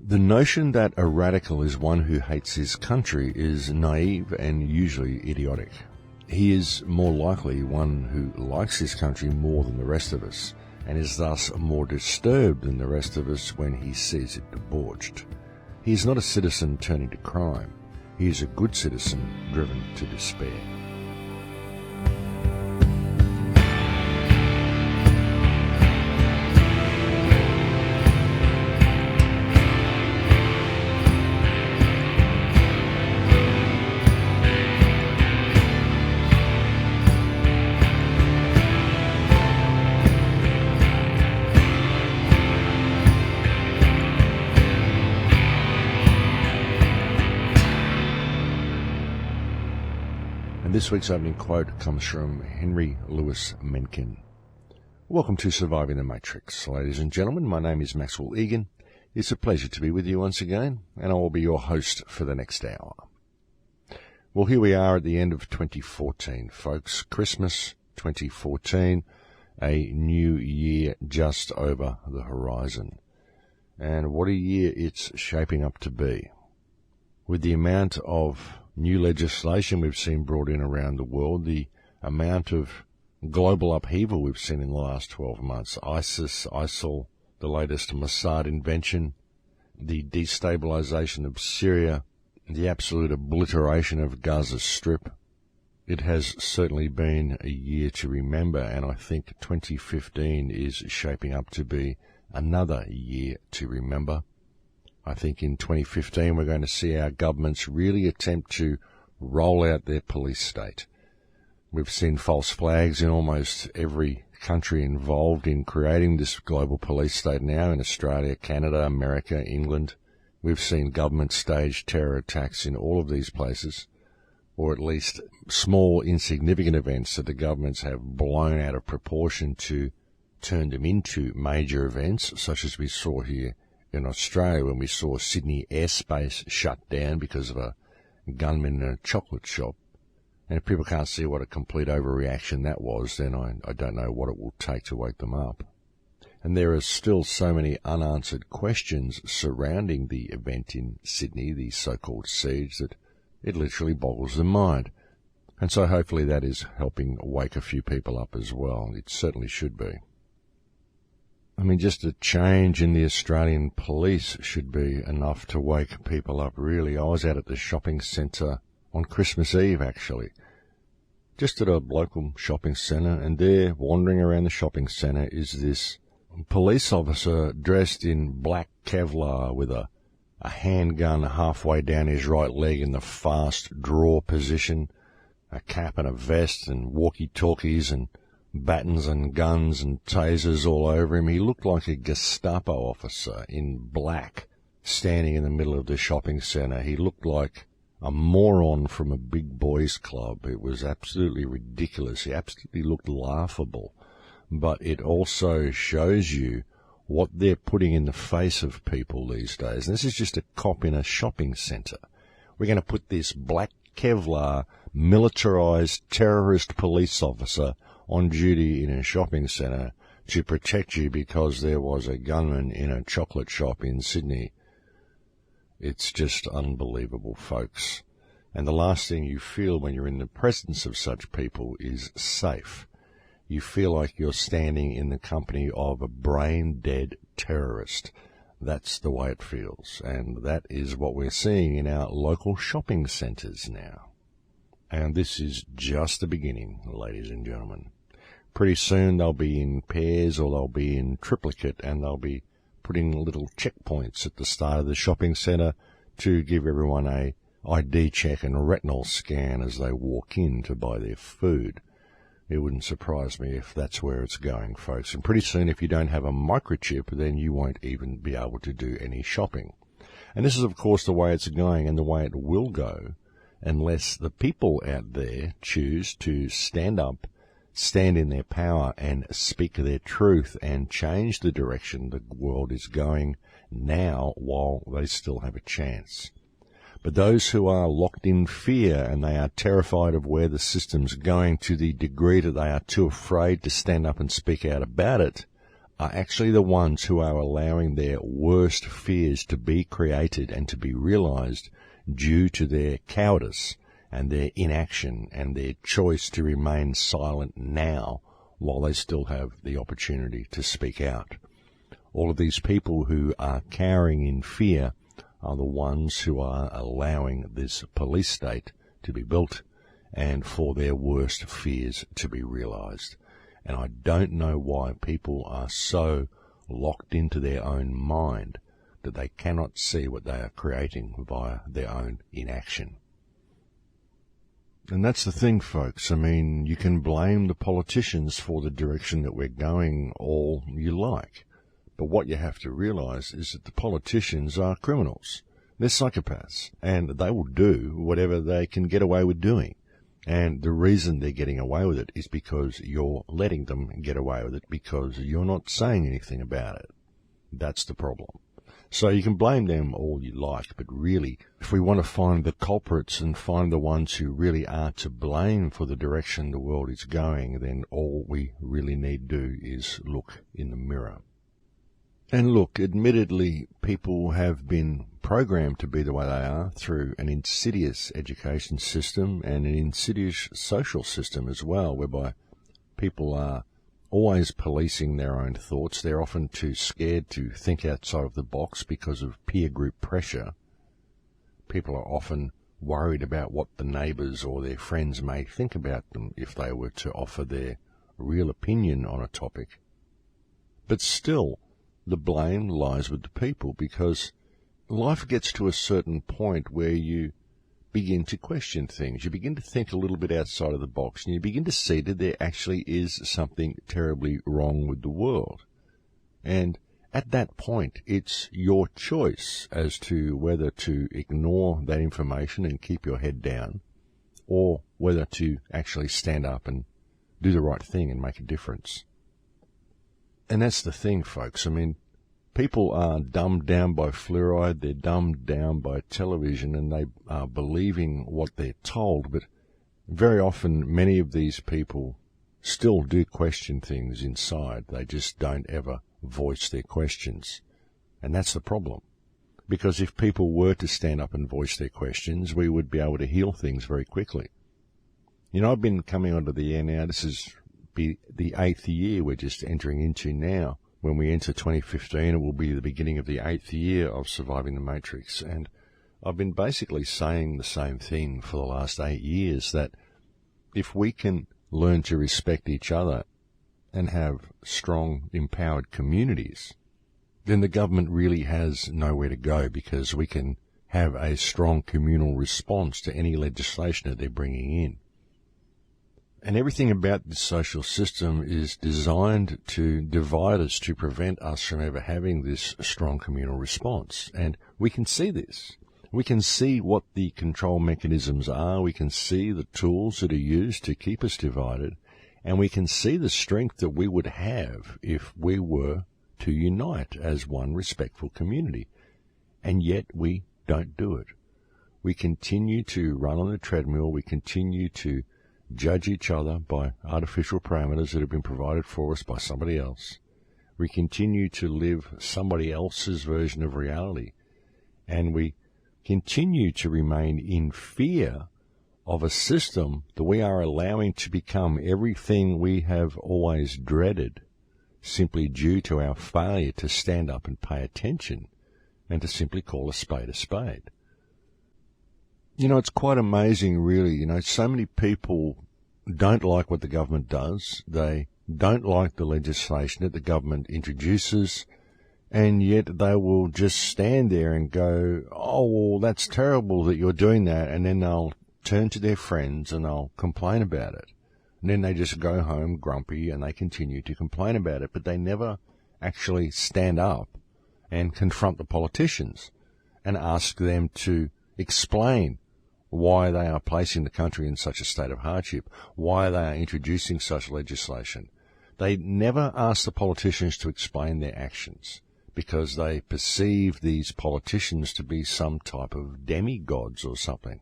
The notion that a radical is one who hates his country is naive and usually idiotic. He is more likely one who likes his country more than the rest of us, and is thus more disturbed than the rest of us when he sees it debauched. He is not a citizen turning to crime. He is a good citizen driven to despair. This week's opening quote comes from Henry Louis Mencken. Welcome to Surviving the Matrix, ladies and gentlemen. My name is Maxwell Igan. It's a pleasure to be with you once again, and I will be your host for the next hour. Well, here we are at the end of 2014, folks. Christmas 2014, a new year just over the horizon. And what a year it's shaping up to be. With the amount of new legislation we've seen brought in around the world, the amount of global upheaval we've seen in the last 12 months, ISIS, ISIL, the latest Mossad invention, the destabilization of Syria, the absolute obliteration of Gaza Strip. It has certainly been a year to remember, and I think 2015 is shaping up to be another year to remember. I think in 2015 we're going to see our governments really attempt to roll out their police state. We've seen false flags in almost every country involved in creating this global police state now, in Australia, Canada, America, England. We've seen government staged terror attacks in all of these places, or at least small insignificant events that the governments have blown out of proportion to turn them into major events, such as we saw here in Australia when we saw Sydney airspace shut down because of a gunman in a chocolate shop. And if people can't see what a complete overreaction that was, then I don't know what it will take to wake them up. And there are still so many unanswered questions surrounding the event in Sydney, the so-called siege, that it literally boggles the mind. And so hopefully that is helping wake a few people up as well. It certainly should be. I mean, just a change in the Australian police should be enough to wake people up, really. I was out at the shopping centre on Christmas Eve, actually, just at a local shopping centre, and there, wandering around the shopping centre, is this police officer dressed in black Kevlar with a handgun halfway down his right leg in the fast draw position, a cap and a vest and walkie-talkies and batons and guns and tasers all over him. He looked like a Gestapo officer in black, standing in the middle of the shopping centre. He looked like a moron from a big boys club. It was absolutely ridiculous. He absolutely looked laughable. But it also shows you what they're putting in the face of people these days. And this is just a cop in a shopping centre. We're going to put this black Kevlar militarized terrorist police officer on duty in a shopping centre to protect you because there was a gunman in a chocolate shop in Sydney. It's just unbelievable, folks. And the last thing you feel when you're in the presence of such people is safe. You feel like you're standing in the company of a brain-dead terrorist. That's the way it feels, and that is what we're seeing in our local shopping centres now. And this is just the beginning, ladies and gentlemen. Pretty soon they'll be in pairs or they'll be in triplicate, and they'll be putting little checkpoints at the start of the shopping centre to give everyone a ID check and a retinal scan as they walk in to buy their food. It wouldn't surprise me if that's where it's going, folks. And pretty soon, if you don't have a microchip, then you won't even be able to do any shopping. And this is, of course, the way it's going and the way it will go, unless the people out there choose to stand up, stand in their power and speak their truth and change the direction the world is going now while they still have a chance. But those who are locked in fear and they are terrified of where the system's going to the degree that they are too afraid to stand up and speak out about it are actually the ones who are allowing their worst fears to be created and to be realized due to their cowardice and their inaction and their choice to remain silent now while they still have the opportunity to speak out. All of these people who are cowering in fear are the ones who are allowing this police state to be built and for their worst fears to be realized. And I don't know why people are so locked into their own mind that they cannot see what they are creating via their own inaction. And that's the thing, folks. I mean, you can blame the politicians for the direction that we're going all you like. But what you have to realize is that the politicians are criminals. They're psychopaths, and they will do whatever they can get away with doing. And the reason they're getting away with it is because you're letting them get away with it because you're not saying anything about it. That's the problem. So you can blame them all you like, but really, if we want to find the culprits and find the ones who really are to blame for the direction the world is going, then all we really need to do is look in the mirror. And look, admittedly, people have been programmed to be the way they are through an insidious education system and an insidious social system as well, whereby people are always policing their own thoughts. They're often too scared to think outside of the box because of peer group pressure. People are often worried about what the neighbours or their friends may think about them if they were to offer their real opinion on a topic. But still, the blame lies with the people, because life gets to a certain point where you begin to question things. You begin to think a little bit outside of the box, and you begin to see that there actually is something terribly wrong with the world. And at that point, it's your choice as to whether to ignore that information and keep your head down, or whether to actually stand up and do the right thing and make a difference. And that's the thing, folks. I mean, people are dumbed down by fluoride, they're dumbed down by television, and they are believing what they're told. But very often, many of these people still do question things inside. They just don't ever voice their questions. And that's the problem. Because if people were to stand up and voice their questions, we would be able to heal things very quickly. You know, I've been coming onto the air now. This is the 8th year we're just entering into now. When we enter 2015, it will be the beginning of the 8th year of Surviving the Matrix. And I've been basically saying the same thing for the last 8 years, that if we can learn to respect each other and have strong, empowered communities, then the government really has nowhere to go, because we can have a strong communal response to any legislation that they're bringing in. And everything about this social system is designed to divide us, to prevent us from ever having this strong communal response. And we can see this. We can see what the control mechanisms are. We can see the tools that are used to keep us divided. And we can see the strength that we would have if we were to unite as one respectful community. And yet we don't do it. We continue to run on a treadmill. We continue to judge each other by artificial parameters that have been provided for us by somebody else. We continue to live somebody else's version of reality. And we continue to remain in fear of a system that we are allowing to become everything we have always dreaded, simply due to our failure to stand up and pay attention and to simply call a spade a spade. You know, it's quite amazing, really. You know, so many people don't like what the government does. They don't like the legislation that the government introduces, and yet they will just stand there and go, oh, well, that's terrible that you're doing that, and then they'll turn to their friends and they'll complain about it. And then they just go home grumpy and they continue to complain about it, but they never actually stand up and confront the politicians and ask them to explain why they are placing the country in such a state of hardship, why they are introducing such legislation. They never ask the politicians to explain their actions, because they perceive these politicians to be some type of demigods or something.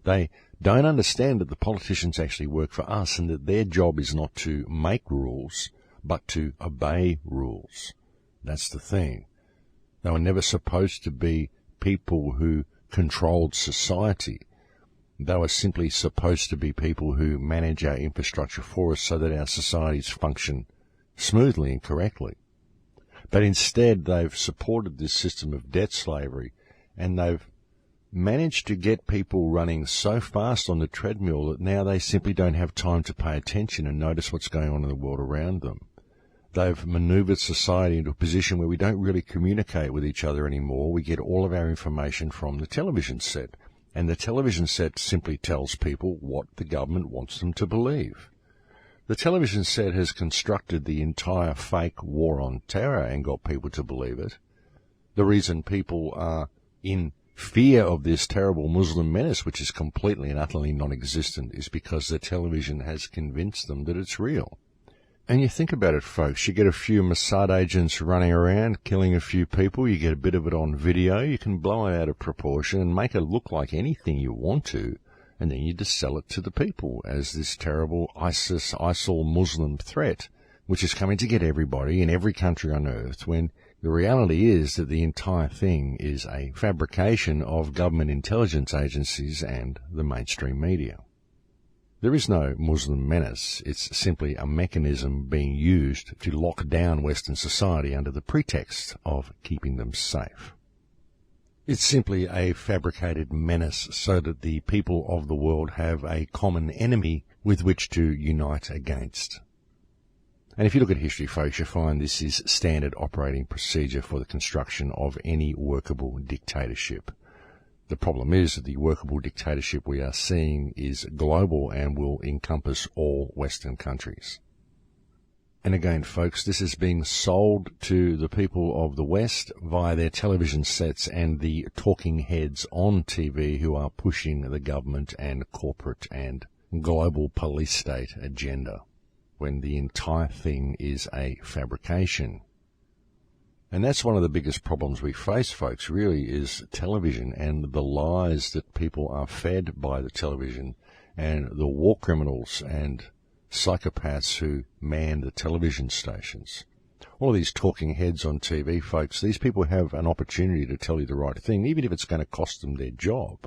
They don't understand that the politicians actually work for us, and that their job is not to make rules, but to obey rules. That's the thing. They were never supposed to be people who controlled society. They were simply supposed to be people who manage our infrastructure for us so that our societies function smoothly and correctly. But instead, they've supported this system of debt slavery, and they've managed to get people running so fast on the treadmill that now they simply don't have time to pay attention and notice what's going on in the world around them. They've manoeuvred society into a position where we don't really communicate with each other anymore. We get all of our information from the television set. And the television set simply tells people what the government wants them to believe. The television set has constructed the entire fake war on terror and got people to believe it. The reason people are in fear of this terrible Muslim menace, which is completely and utterly non-existent, is because the television has convinced them that it's real. And you think about it, folks, you get a few Mossad agents running around, killing a few people, you get a bit of it on video, you can blow it out of proportion and make it look like anything you want to, and then you just sell it to the people as this terrible ISIL Muslim threat, which is coming to get everybody in every country on earth, when the reality is that the entire thing is a fabrication of government intelligence agencies and the mainstream media. There is no Muslim menace. It's simply a mechanism being used to lock down Western society under the pretext of keeping them safe. It's simply a fabricated menace so that the people of the world have a common enemy with which to unite against. And if you look at history, folks, you find this is standard operating procedure for the construction of any workable dictatorship. The problem is that the workable dictatorship we are seeing is global and will encompass all Western countries. And again, folks, this is being sold to the people of the West via their television sets and the talking heads on TV who are pushing the government and corporate and global police state agenda, when the entire thing is a fabrication. And that's one of the biggest problems we face, folks, really, is television and the lies that people are fed by the television and the war criminals and psychopaths who man the television stations. All of these talking heads on TV, folks, these people have an opportunity to tell you the right thing, even if it's going to cost them their job.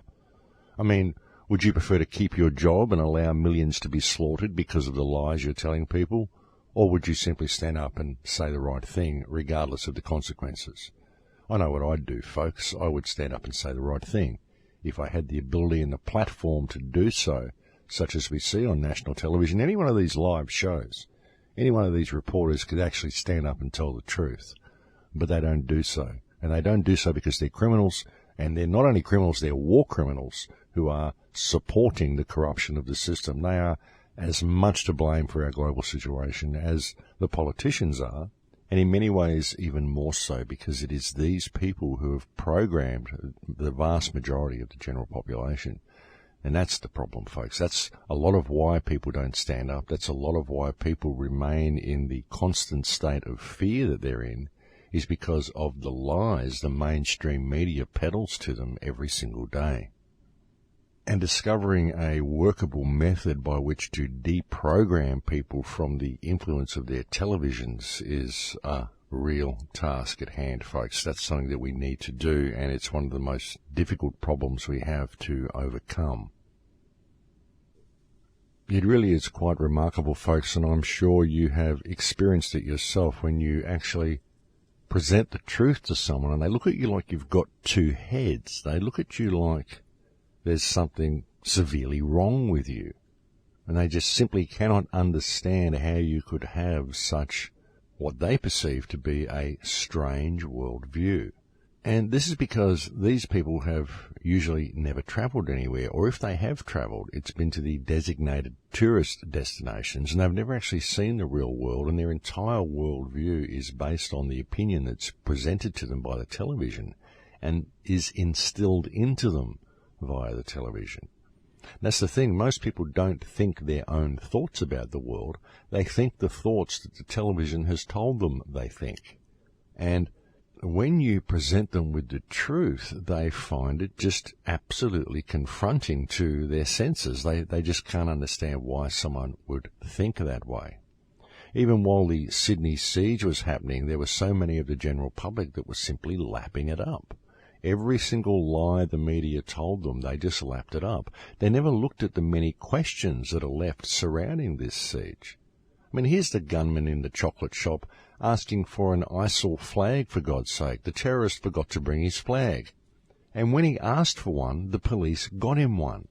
I mean, would you prefer to keep your job and allow millions to be slaughtered because of the lies you're telling people? Or would you simply stand up and say the right thing, regardless of the consequences? I know what I'd do, folks. I would stand up and say the right thing. If I had the ability and the platform to do so, such as we see on national television, any one of these live shows, any one of these reporters could actually stand up and tell the truth. But they don't do so. And they don't do so because they're criminals, and they're not only criminals, they're war criminals who are supporting the corruption of the system. They are as much to blame for our global situation as the politicians are, and in many ways even more so, because it is these people who have programmed the vast majority of the general population. And that's the problem, folks. That's a lot of why people don't stand up. That's a lot of why people remain in the constant state of fear that they're in, is because of the lies the mainstream media peddles to them every single day. And discovering a workable method by which to deprogram people from the influence of their televisions is a real task at hand, folks. That's something that we need to do, and it's one of the most difficult problems we have to overcome. It really is quite remarkable, folks, and I'm sure you have experienced it yourself when you actually present the truth to someone and they look at you like you've got two heads. They look at you like there's something severely wrong with you. And they just simply cannot understand how you could have such what they perceive to be a strange worldview. And this is because these people have usually never travelled anywhere, or if they have travelled, it's been to the designated tourist destinations, and they've never actually seen the real world, and their entire worldview is based on the opinion that's presented to them by the television and is instilled into them via the television. That's the thing. Most people don't think their own thoughts about the world. They think the thoughts that the television has told them they think. And when you present them with the truth, they find it just absolutely confronting to their senses. They just can't understand why someone would think that way. Even while the Sydney siege was happening, there were so many of the general public that were simply lapping it up. Every single lie the media told them, they just lapped it up. They never looked at the many questions that are left surrounding this siege. I mean, here's the gunman in the chocolate shop asking for an ISIL flag, for God's sake. The terrorist forgot to bring his flag. And when he asked for one, the police got him one.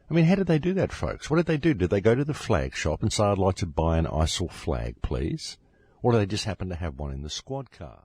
I mean, how did they do that, folks? What did they do? Did they go to the flag shop and say, I'd like to buy an ISIL flag, please? Or did they just happen to have one in the squad car?